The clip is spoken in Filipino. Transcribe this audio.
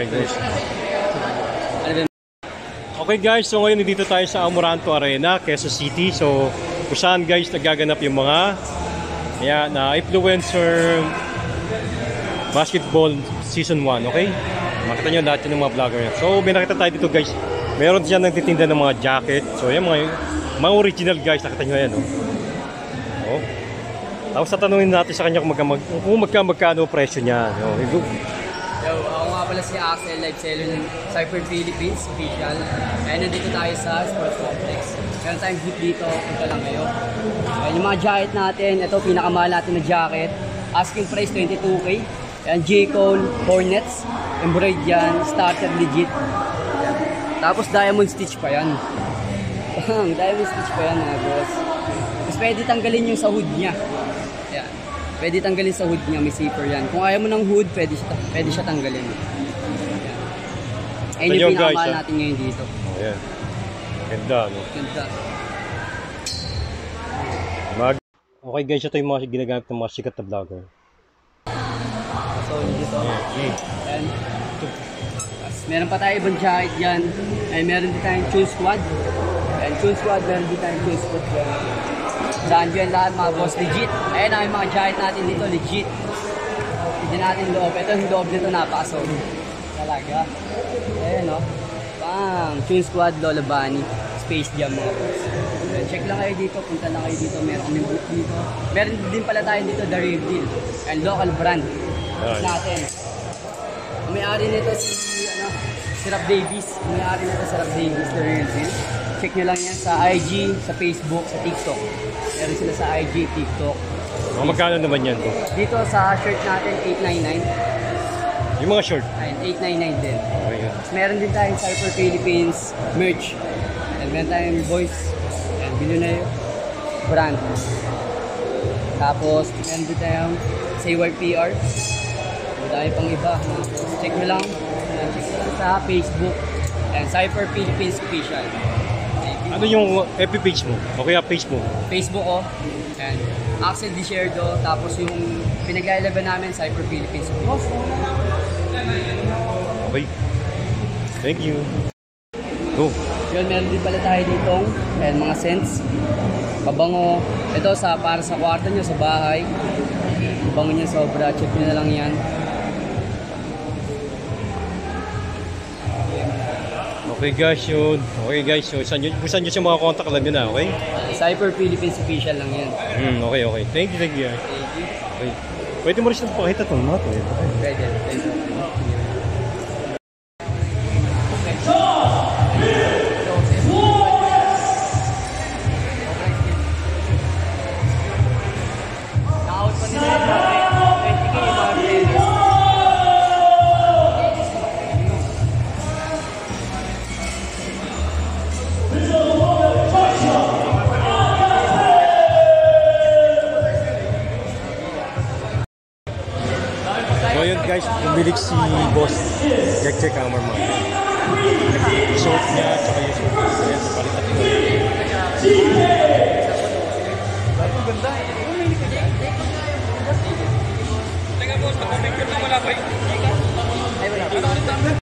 Okay guys. Okay guys, so ngayon dito tayo sa Amoranto Arena, Quezon City. So kung saan guys nagaganap yung mga influencer basketball season 1, okay? Makita nyo lahat yun ng mga vlogger yan. So may nakita tayo dito guys. Meron siya nagtitinda ng mga jacket. So yan mga original guys, nakita nyo yan, oh. Tapos tatanungin natin sa kanya kung magkano presyo niya. Yo, ako nga pala si Axel, live seller ng Cypher Philippines official. Ayan, nandito tayo sa Sports Complex. Meron tayong gift dito, punta lang kayo. Ayan, yung mga jacket natin, ito pinakamahal natin na jacket. Asking price 22K. Ayan, J. Cole, Hornets, embroidered yan, starter legit. Ayan. Tapos diamond stitch pa yan. Diamond stitch pa yan mga boss. Tapos pwede tanggalin yung sa hood niya. Ayan. Pwede tanggalin sa hood niya, may zipper yan. Kung ayaw mo ng hood, pwede siya tanggalin. Ayan. Ayun yung pinakamahal natin ngayon dito. Ayan. Ganda, no? Ganda. Okay guys, ito yung mga ginagamit ng mga sikat na vlogger. So, dito. Ayan. Meron pa tayo ibang jacket dyan. Ay, meron din tayong Chun Squad. Ayan, Chun Squad, meron din tayong Chun Squad dyan. Saan dyan lahat mga boss, legit. Ayan ang mga jacket natin dito, legit. Hindi natin loob. Ito yung loob nito, napaka-solid. Talaga. Ayan o. Bang! Chun Squad, Lola Bunny. Space Jam mga boss. Ayan, check lang kayo dito, punta lang kayo dito. Meron kami book dito. Meron din pala tayo dito, The Real Deal. Ayan, local brand. Natin. May-ari nito si Rap Davis. May-ari nito si Rap Davis, The Real Deal. Check nyo lang yan sa IG, sa Facebook, sa TikTok. Meron sila sa IG, TikTok. Magkano naman yan? Dito sa shirt natin, 899. Yung mga short? Ayun, 899 din. Okay, yeah. Meron din tayong Cypher Philippines merch. And meron tayong boys. And Billionaire brand. Tapos, meron din tayong Sayward PR. Dahil pang iba. Check nyo lang. Check nyo lang sa Facebook. And Cypher Philippines official. Ano yung FB page mo? O kaya page mo? Facebook ko. And Axel Desierdo. Tapos yung pinag-ialaban namin, Cypher Philippines. Okay. Thank you. Go. Yun, meron din pala tayo ditong mga scents. Pabango. Ito para sa kwarto nyo, sa bahay. Pabango nyo sobra. Check nyo na lang yan. Okay guys, yun. Okay guys, so saan nyo siya mga contact lang yun okay? Cypher Philippines official lang yan. Okay. Thank you. Thank you. Okay. Pwede mo rin siya pakita ito, mga ito. Pwede. So yun guys, bumilig si Boss Jack Hammerman. Short niya, tsaka yung short. Ayan, napalitan ko. Ang ganda. Teka boss, pag-picture na wala pa. Ay wala.